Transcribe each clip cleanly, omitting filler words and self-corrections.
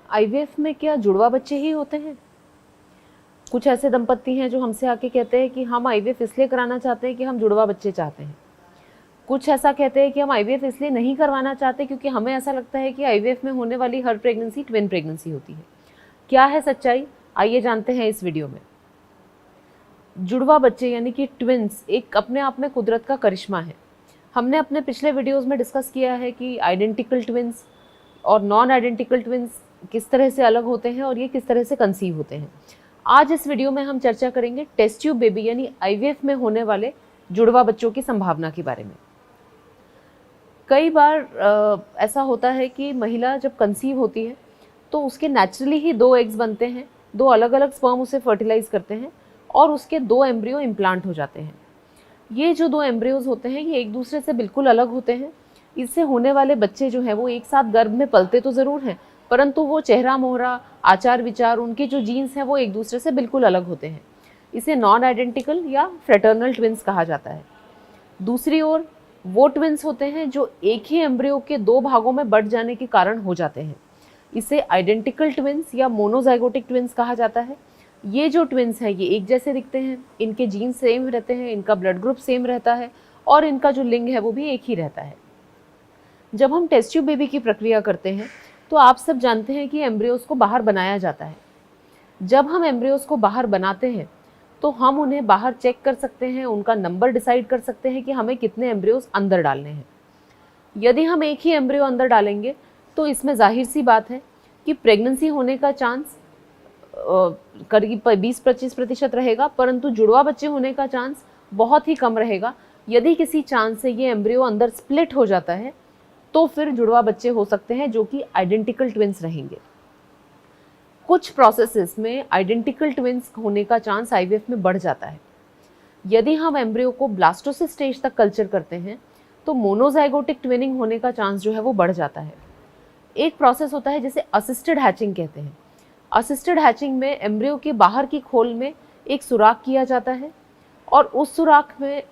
IVF में क्या जुड़वा बच्चे ही होते हैं? कुछ ऐसे दंपत्ति हैं जो हमसे आके कहते हैं कि हम आईवीएफ इसलिए कराना चाहते हैं कि हम जुड़वा बच्चे चाहते हैं। कुछ ऐसा कहते हैं कि हम आईवीएफ इसलिए नहीं करवाना चाहते क्योंकि हमें ऐसा लगता है कि आईवीएफ में होने वाली हर प्रेगनेंसी ट्विन प्रेगनेंसी होती है। क्या है सच्चाई, आइए जानते हैं इस वीडियो में। जुड़वा बच्चे यानी कि ट्विन्स एक अपने आप में कुदरत का करिश्मा है। हमने अपने पिछले वीडियोस में डिस्कस किया है कि आइडेंटिकल ट्विन्स और नॉन आइडेंटिकल ट्विन्स किस तरह से अलग होते हैं और ये किस तरह से कंसीव होते हैं। आज इस वीडियो में हम चर्चा करेंगे टेस्ट ट्यूब बेबी यानी आईवीएफ में होने वाले जुड़वा बच्चों की संभावना के बारे में। कई बार ऐसा होता है कि महिला जब कंसीव होती है तो उसके नेचुरली ही 2 एग्स बनते हैं, 2 अलग अलग स्पर्म उसे फर्टिलाइज करते हैं और उसके 2 एम्ब्रियो इम्प्लांट हो जाते हैं। ये जो 2 एम्ब्रियोज होते हैं ये एक दूसरे से बिल्कुल अलग होते हैं। इससे होने वाले बच्चे जो हैं वो एक साथ गर्भ में पलते तो ज़रूर हैं, परंतु वो चेहरा मोहरा, आचार विचार, उनके जो जीन्स हैं वो एक दूसरे से बिल्कुल अलग होते हैं। इसे नॉन आइडेंटिकल या फ्रेटर्नल ट्विन्स कहा जाता है। दूसरी ओर वो ट्विन्स होते हैं जो एक ही एम्ब्रियो के 2 भागों में बंट जाने के कारण हो जाते हैं। इसे आइडेंटिकल ट्विन्स या मोनोजाइगोटिक ट्विन्स कहा जाता है। ये जो ट्विन्स हैं ये एक जैसे दिखते हैं, इनके जीन सेम रहते हैं, इनका ब्लड ग्रुप सेम रहता है और इनका जो लिंग है वो भी एक ही रहता है। जब हम टेस्ट ट्यूब बेबी की प्रक्रिया करते हैं तो आप सब जानते हैं कि एम्ब्रियोज को बाहर बनाया जाता है। जब हम एम्ब्रियोज को बाहर बनाते हैं तो हम उन्हें बाहर चेक कर सकते हैं, उनका नंबर डिसाइड कर सकते हैं कि हमें कितने एम्ब्रियोज अंदर डालने हैं। यदि हम एक ही एम्ब्रियो अंदर डालेंगे तो इसमें जाहिर सी बात है कि प्रेगनेंसी होने का चांस करीब 20-25% रहेगा, परंतु जुड़वा बच्चे होने का चांस बहुत ही कम रहेगा। यदि किसी चांस से ये एम्ब्रियो अंदर स्प्लिट हो जाता है तो फिर जुड़वा बच्चे हो सकते हैं जो कि आइडेंटिकल ट्विन्स रहेंगे। कुछ प्रोसेसेस में आइडेंटिकल ट्विन्स होने का चांस आईवीएफ में बढ़ जाता है। यदि हम एम्ब्रियो को ब्लास्टोसिस स्टेज तक कल्चर करते हैं तो मोनोजाइगोटिक ट्विनिंग होने का चांस जो है वो बढ़ जाता है। एक प्रोसेस होता है जिसे असिस्टेड हैचिंग कहते हैं। असिस्टेड हैचिंग में एम्ब्रियो के बाहर की खोल में एक सुराख किया जाता है और उस सुराख में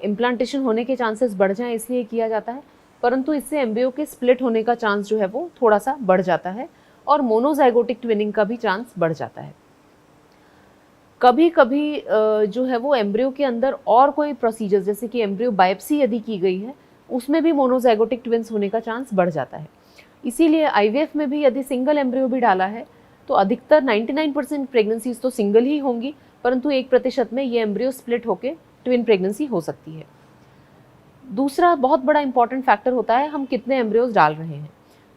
इम्प्लांटेशन होने के चांसेस बढ़ जाएं इसलिए किया जाता है, परंतु इससे एम्ब्रियो के स्प्लिट होने का चांस जो है वो थोड़ा सा बढ़ जाता है और मोनोजाइगोटिक ट्विनिंग का भी चांस बढ़ जाता है। कभी कभी जो है वो एम्ब्रियो के अंदर और कोई प्रोसीजर जैसे कि एम्ब्रियो बायोप्सी यदि की गई है उसमें भी मोनोजाइगोटिक ट्विन्स होने का चांस बढ़ जाता है। इसीलिए आईवीएफ में भी यदि सिंगल एम्ब्रियो भी डाला है तो अधिकतर 99% प्रेगनेंसीज तो सिंगल ही होंगी, परंतु 1% में ये एम्ब्रियो स्प्लिट होकर ट्विन प्रेगनेंसी हो सकती है। दूसरा बहुत बड़ा इंपॉर्टेंट फैक्टर होता है हम कितने एम्ब्रियोज डाल रहे हैं।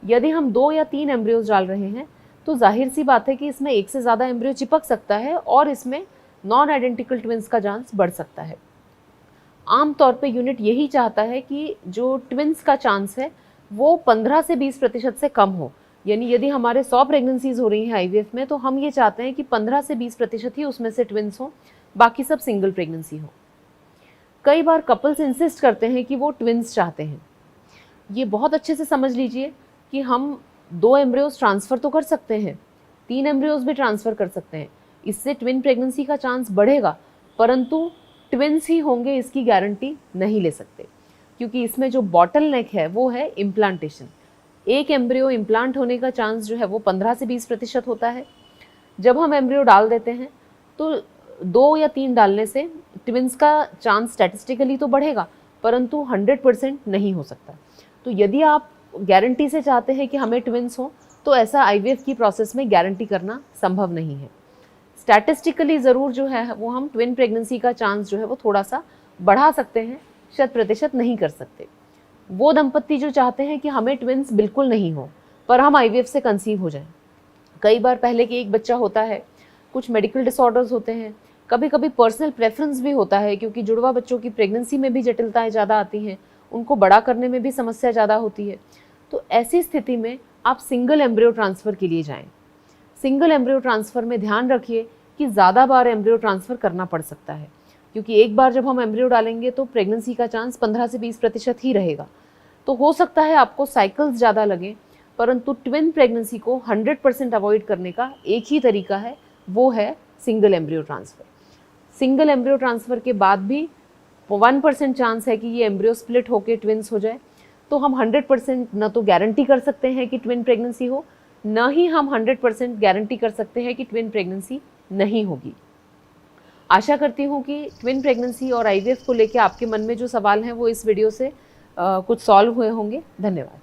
यदि हम 2 या 3 एम्ब्रियोज डाल रहे हैं तो जाहिर सी बात है कि इसमें एक से ज़्यादा एम्ब्रियो चिपक सकता है और इसमें नॉन आइडेंटिकल ट्विन्स का चांस बढ़ सकता है। आमतौर पे यूनिट यही चाहता है कि जो ट्विन्स का चांस है वो 15 से 20% से कम हो। यानी यदि हमारे 100 प्रेगनेंसीज हो रही हैं आईवीएफ में तो हम ये चाहते हैं कि 15 से 20% ही उसमें से ट्विन्स हों, बाकी सब सिंगल प्रेगनेंसी हो। कई बार कपल्स इंसिस्ट करते हैं कि वो ट्विन्स चाहते हैं। ये बहुत अच्छे से समझ लीजिए कि हम 2 एम्ब्रियोज ट्रांसफ़र तो कर सकते हैं, 3 एम्ब्रियोज भी ट्रांसफ़र कर सकते हैं, इससे ट्विन प्रेगनेंसी का चांस बढ़ेगा, परंतु ट्विन्स ही होंगे इसकी गारंटी नहीं ले सकते क्योंकि इसमें जो बॉटल नेक है वो है इम्प्लांटेशन। एक एम्ब्रियो इम्प्लांट होने का चांस जो है वो 15 से 20% होता है। जब हम एम्ब्रियो डाल देते हैं तो 2 या 3 डालने से ट्विन्स का चांस स्टैटिस्टिकली तो बढ़ेगा, परंतु 100% नहीं हो सकता। तो यदि आप गारंटी से चाहते हैं कि हमें ट्विन्स हों तो ऐसा आईवीएफ की प्रोसेस में गारंटी करना संभव नहीं है। स्टैटिस्टिकली ज़रूर जो है वो हम ट्विन प्रेगनेंसी का चांस जो है वो थोड़ा सा बढ़ा सकते हैं, 100% नहीं कर सकते। वो दंपत्ति जो चाहते हैं कि हमें ट्विन्स बिल्कुल नहीं हो पर हम आईवीएफ से कंसीव हो जाएं। कई बार पहले कि एक बच्चा होता है, कुछ मेडिकल डिसऑर्डर्स होते हैं, कभी कभी पर्सनल प्रेफरेंस भी होता है क्योंकि जुड़वा बच्चों की प्रेगनेंसी में भी जटिलताएं ज़्यादा आती हैं, उनको बड़ा करने में भी समस्या ज़्यादा होती है। तो ऐसी स्थिति में आप सिंगल एम्ब्रियो ट्रांसफ़र के लिए जाएं। सिंगल एम्ब्रियो ट्रांसफ़र में ध्यान रखिए कि ज़्यादा बार एम्ब्रियो ट्रांसफ़र करना पड़ सकता है क्योंकि एक बार जब हम एम्ब्रियो डालेंगे तो प्रेगनेंसी का चांस 15 से 20% ही रहेगा। तो हो सकता है आपको साइकिल्स ज़्यादा लगें, परंतु ट्विन प्रेगनेंसी को 100% अवॉइड करने का एक ही तरीका है, वो है single embryo transfer. Single embryo transfer के बाद भी 1% चांस है कि ये एम्ब्रियो स्प्लिट होकर ट्विन्स हो जाए, तो हम 100% न तो गारंटी कर सकते हैं कि ट्विन प्रेगनेंसी हो, न ही हम 100% गारंटी कर सकते हैं कि ट्विन प्रेगनेंसी नहीं होगी। आशा करती हूँ कि ट्विन प्रेगनेंसी और आईवीएफ को लेकर आपके मन में जो सवाल हैं वो इस वीडियो से कुछ सॉल्व हुए होंगे। धन्यवाद।